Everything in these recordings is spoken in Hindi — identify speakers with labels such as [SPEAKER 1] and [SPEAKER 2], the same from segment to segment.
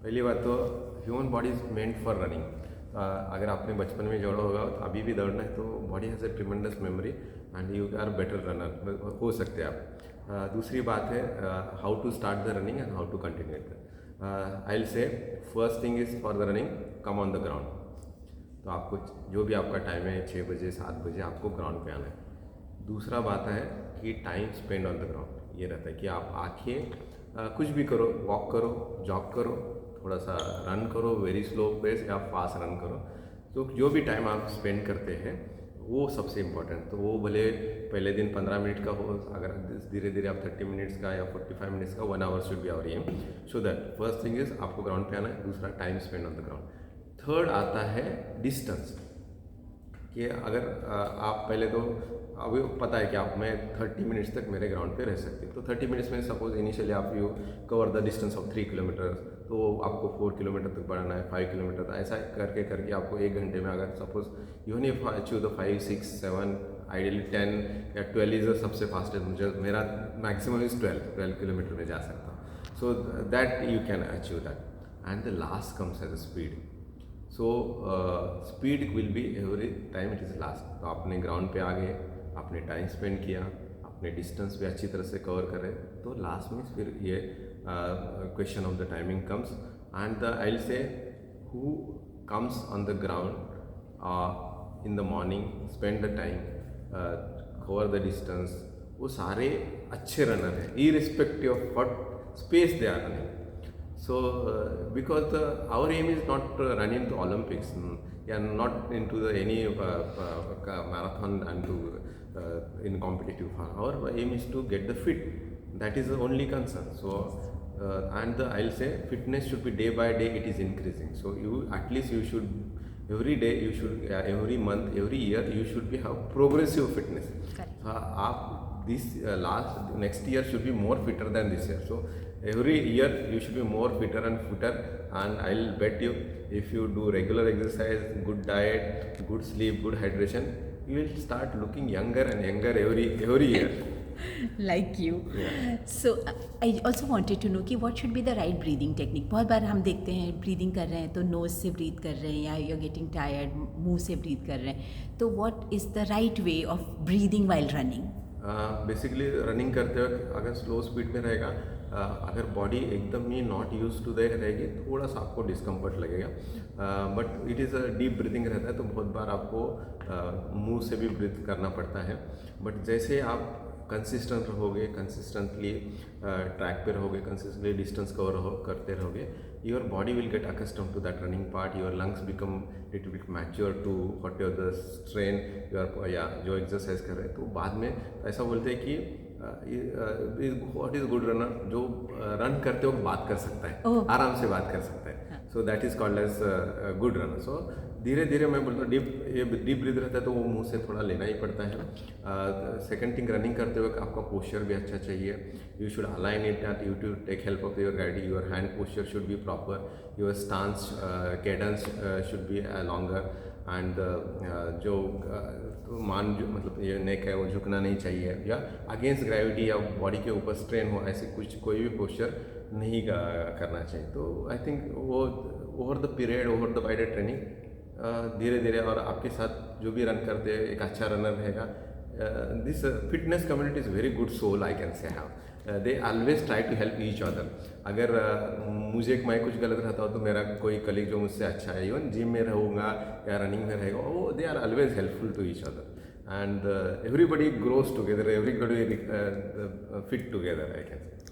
[SPEAKER 1] पहली बात तो human body is meant for running. अगर आपने बचपन में दौड़ा होगा तो अभी भी दौड़ना है तो body has a tremendous memory and you are better runner हो सकते हैं आप। दूसरी बात है how to start the running and how to continue it. I will say first thing is for the running come on the ground. तो आपको जो भी आपका टाइम है 6 बजे 7 बजे आपको ग्राउंड पे आना है। दूसरा बात है कि time spend on the ground. ये रहता है कि आप आके कुछ भी करो, वॉक करो, जॉग करो, थोड़ा सा रन करो, वेरी स्लो पेस या फास्ट रन करो। तो जो भी टाइम आप स्पेंड करते हैं वो सबसे इम्पोर्टेंट। तो वो भले पहले दिन 15 मिनट का हो, अगर धीरे धीरे आप 30 मिनट्स का या 45 मिनट्स का 1 hour should be our aim. So that first thing is आपको ग्राउंड पे आना है। दूसरा time spend on the ground. Third आता है डिस्टेंस। कि अगर आप पहले तो अभी पता है कि आप मैं 30 मिनट्स तक मेरे ग्राउंड पे रह सकती हूँ। तो 30 मिनट्स में सपोज इनिशियली आप you cover the distance of 3 kilometre, तो आपको 4 किलोमीटर तक बढ़ाना है, 5 किलोमीटर तक, ऐसा करके करके आपको 1 घंटे में अगर सपोज यू नहीं अचीव द 5 6 7 आइडियली 10 या 12 इज सबसे फास्टेस्ट। मुझे मेरा मैक्सिमम इज 12 किलोमीटर में जा सकता हूँ। So that you can achieve that. And the last comes as speed. So speed will be every time it is last. तो आपने ग्राउंड पे आ गए, आपने टाइम स्पेंड किया, अपने डिस्टेंस भी अच्छी तरह से कवर करें, तो लास्ट में फिर ये question of the timing comes. And the I will से who comes on the ground in the morning, spend the time, cover the distance, वो सारे अच्छे रनर हैं irrespective of what space they are running. So because our aim is not to run into Olympics, and not into any marathon and to in competitive form. Our aim is to get the fit. That is the only concern. So and I'll say fitness should be day by day it is increasing. So you at least you should every day you should every month every year you should be have progressive fitness. आप this last next year should be more fitter than this year. So every year you should be more fitter and fitter, and I'll bet you if you do regular exercise, good diet, good sleep, good hydration, you will start looking younger and younger every year.
[SPEAKER 2] Like you.
[SPEAKER 1] Yeah.
[SPEAKER 2] So I also wanted to know कि what should be the right breathing technique. बहुत बार हम देखते हैं ब्रीदिंग कर रहे हैं तो नोज से ब्रीथ कर रहे हैं या यू आर गेटिंग टायर्ड मुंह से ब्रीथ कर रहे हैं, तो what is the right way of breathing while running?
[SPEAKER 1] Basically running करते वक्त अगर स्लो स्पीड में रहेगा, अगर बॉडी एकदम ही नॉट यूज टू दैट रहेगी, थोड़ा सा आपको डिस्कम्फर्ट लगेगा। But it is a deep breathing रहता है तो बहुत बार आपको मुंह से भी ब्रीथ करना पड़ता है। बट जैसे आप कंसिस्टेंट रहोगे, कंसिस्टेंटली ट्रैक पे रहोगे, कंसिस्टेंटली डिस्टेंस कवर करते रहोगे, your body will get accustom to that running part, your lungs become little bit mature to what your the strain your या जो एक्सरसाइज कर रहे हैं। तो बाद में ऐसा बोलते हैं कि व्हाट इज गुड रनर, जो रन करते वक्त बात कर सकता है, आराम से बात कर सकता है। So that is called as good runner. So धीरे धीरे मैं बोलता हूँ डीप ब्रीथ रहता है तो वो मुंह से थोड़ा लेना ही पड़ता है। सेकंड थिंग, रनिंग करते वक्त आपका पोस्चर भी अच्छा चाहिए। You should align it at you to take help of your guiding, your hand posture should be proper, your stance cadence should be longer, and जो मान जो मतलब ये नेक है वो झुकना नहीं चाहिए, या अगेंस्ट ग्रेविटी या बॉडी के ऊपर स्ट्रेन हो, ऐसे कुछ कोई भी पोस्चर नहीं करना चाहिए। तो आई थिंक वो over the period, over the wide training धीरे धीरे, और आपके साथ जो भी रन करते हैं एक अच्छा रनर रहेगा। This fitness community is very good soul I can say have, they always try to help each other. अगर मुझे मैं कुछ गलत रहता हूँ तो मेरा कोई कलीग जो मुझसे अच्छा है, इवन जिम में रहूँगा या रनिंग में रहेगा, वो they are always helpful to each other, and everybody grows together, everybody fit together I can say.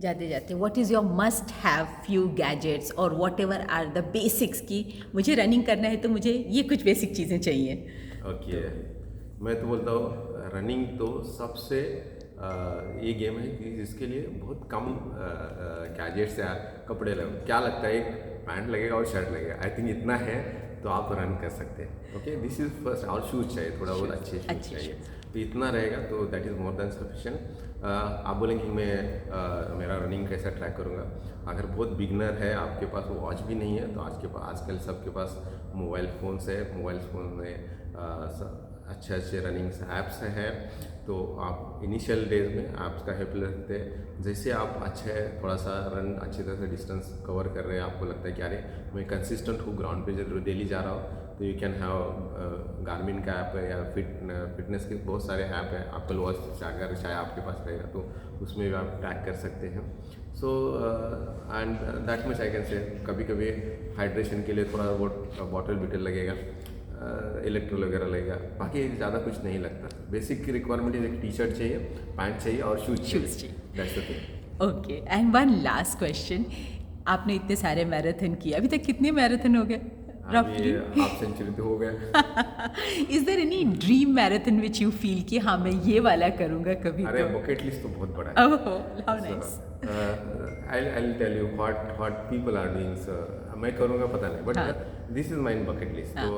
[SPEAKER 2] जाते जाते what is your must have few gadgets और whatever are the basics की मुझे रनिंग करना है तो मुझे ये कुछ बेसिक चीज़ें चाहिए?
[SPEAKER 1] ओके, मैं तो बोलता हूँ रनिंग तो सबसे ये गेम है कि जिसके लिए बहुत कम गैजेट्स या कपड़े लगे। क्या लगता है, एक पैंट लगेगा और शर्ट लगेगा, आई थिंक इतना है तो आप रन कर सकते हैं। Okay, this is first. और शूज़ चाहिए, थोड़ा बहुत अच्छे शूज़ चाहिए, तो इतना रहेगा तो that is more than sufficient. आप बोलेंगे कि मैं मेरा रनिंग कैसा ट्रैक करूँगा। अगर बहुत बिगनर है, आपके पास वॉच भी नहीं है, तो आजकल सबके पास मोबाइल फ़ोन्स है। मोबाइल फ़ोन में अच्छे अच्छे रनिंग्स ऐप्स हैं, तो आप इनिशियल डेज में ऐप्स का हेल्प लेते हैं। जैसे आप अच्छे थोड़ा सा रन अच्छी तरह से डिस्टेंस कवर कर रहे हैं, आपको लगता है कि अरे मैं कंसिस्टेंट हूँ, ग्राउंड पे जब डेली जा रहा हूँ, तो यू कैन हैव गार्मिन का ऐप है या फिटनेस के बहुत सारे ऐप हैं। एप्पल वॉच अगर चाहे आपके पास रहेगा तो उसमें भी आप ट्रैक कर सकते हैं। So and that much I can से, कभी कभी हाइड्रेशन के लिए थोड़ा बहुत बॉटल बिटल लगेगा, इलेक्ट्रोल वगैरह लगेगा, बाकी ज़्यादा कुछ नहीं लगता। बेसिक रिक्वायरमेंट एक टी शर्ट चाहिए, पैंट चाहिए और शूज़ चाहिए, that's the thing.
[SPEAKER 2] Okay, and one last question, आपने इतने सारे मैराथन किए, अभी तक कितने मैराथन हो गए
[SPEAKER 1] अभी हाफ सेंचुरी तो हो गया।
[SPEAKER 2] Is there any dream marathon which you feel कि हाँ मैं ये वाला करूँगा कभी?
[SPEAKER 1] अरे
[SPEAKER 2] तो
[SPEAKER 1] बकेट लिस्ट तो बहुत बड़ा है।
[SPEAKER 2] Oh how nice.
[SPEAKER 1] I'll tell you what people are doing. So, मैं करूँगा पता नहीं,
[SPEAKER 2] हाँ.
[SPEAKER 1] But this is my bucket list. तो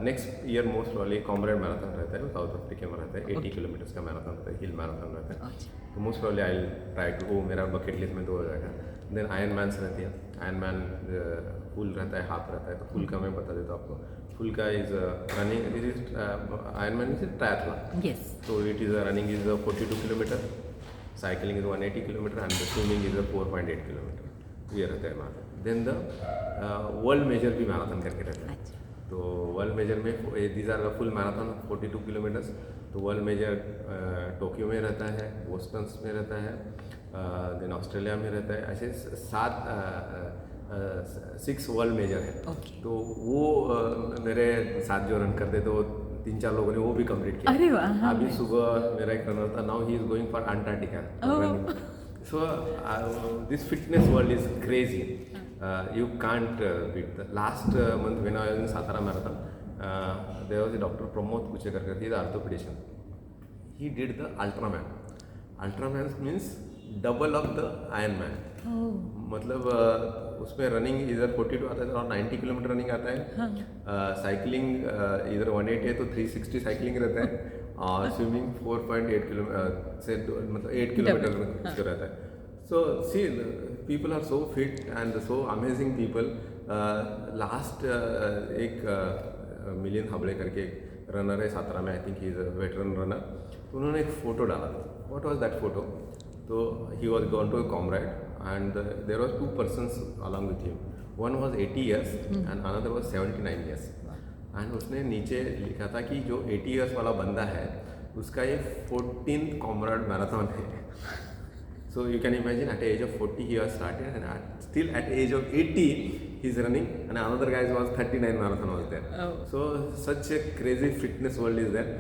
[SPEAKER 1] next year most probably comrade marathon रहता है, साउथ अफ्रीका में रहता है, 80 किलोमीटर्स का मैराथन रहता है, हिल मैराथन रहता है।
[SPEAKER 2] अच्छा।
[SPEAKER 1] तो most probably I try to, वो मेरा बकेट लिस्ट में तो हो जाएगा। देन आयरन मैन्स रहती है, आयरन मैन फुल रहता है, हाफ रहता है, तो फुल का मैं बता देता हूँ आपको। फुल का is running, this is iron man is triathlon.
[SPEAKER 2] Yes.
[SPEAKER 1] So it is running is 42 kilometer, cycling is 180 kilometer, and the swimming is 4.8 kilometer. ये रहता है marathon. Then the world major भी मैराथन करके रहता है।
[SPEAKER 2] अच्छा।
[SPEAKER 1] तो वर्ल्ड मेजर में these are the full marathon 42 kilometers. तो वर्ल्ड मेजर टोक्यो में रहता है, बोस्टन में रहता है, देन ऑस्ट्रेलिया में रहता है। ऐसे 6 वर्ल्ड मेजर है।
[SPEAKER 2] Okay.
[SPEAKER 1] तो वो मेरे साथ जो रन करते थे वो 3-4 लोगों ने वो भी कंप्लीट किया।
[SPEAKER 2] अरे वाह, हाँ,
[SPEAKER 1] अभी
[SPEAKER 2] nice.
[SPEAKER 1] सुबह मेरा एक रनर था, now he is going for Antarctica. So this fitness world is crazy, you can't beat the. Last month when I was in Satara marathon, there was a doctor Pramod Kuchekar करके, is orthopedician, he did the ultraman. Ultraman means double of the iron man. मतलब उसमें रनिंग इधर 42 आता है और 90 किलोमीटर रनिंग आता है। साइकिलिंग इधर 180 है तो 360 साइकिलिंग रहता है, और स्विमिंग 4.8 किलोमीटर से मतलब 8 किलोमीटर में रहता है। So see people are so fit and so amazing people. Last एक मिलियन हबड़े करके एक रनर है सातारा में, I think he is a veteran runner. तो उन्होंने एक फ़ोटो डाला था। What was that photo? तो he was gone to a comrade and there was 2 persons along with him. One was 80 years and another was 79 years. And उसने नीचे लिखा था कि जो 80 years वाला बंदा है उसका ये 14th कॉमरेड मैराथन है। So you can imagine at the age of 40 he was started, and still at the age of 80 he's running, and another guy was 39 marathon was there.
[SPEAKER 2] Oh.
[SPEAKER 1] So such a crazy fitness world is there.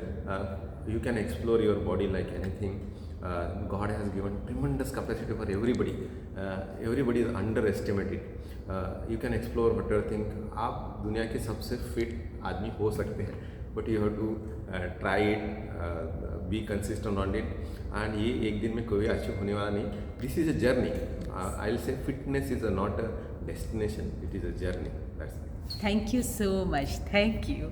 [SPEAKER 1] You can explore your body like anything. God has given tremendous capacity for everybody. Everybody is underestimated. You can explore whatever thing. आप दुनिया के सबसे फिट आदमी हो सकते हैं, but you have to try it, be consistent on it, and ये एक दिन में कोई अचीव होने वाला नहीं। This is a journey. I will say fitness is not a destination, it is a journey. That's it.
[SPEAKER 2] Thank you so much, thank you.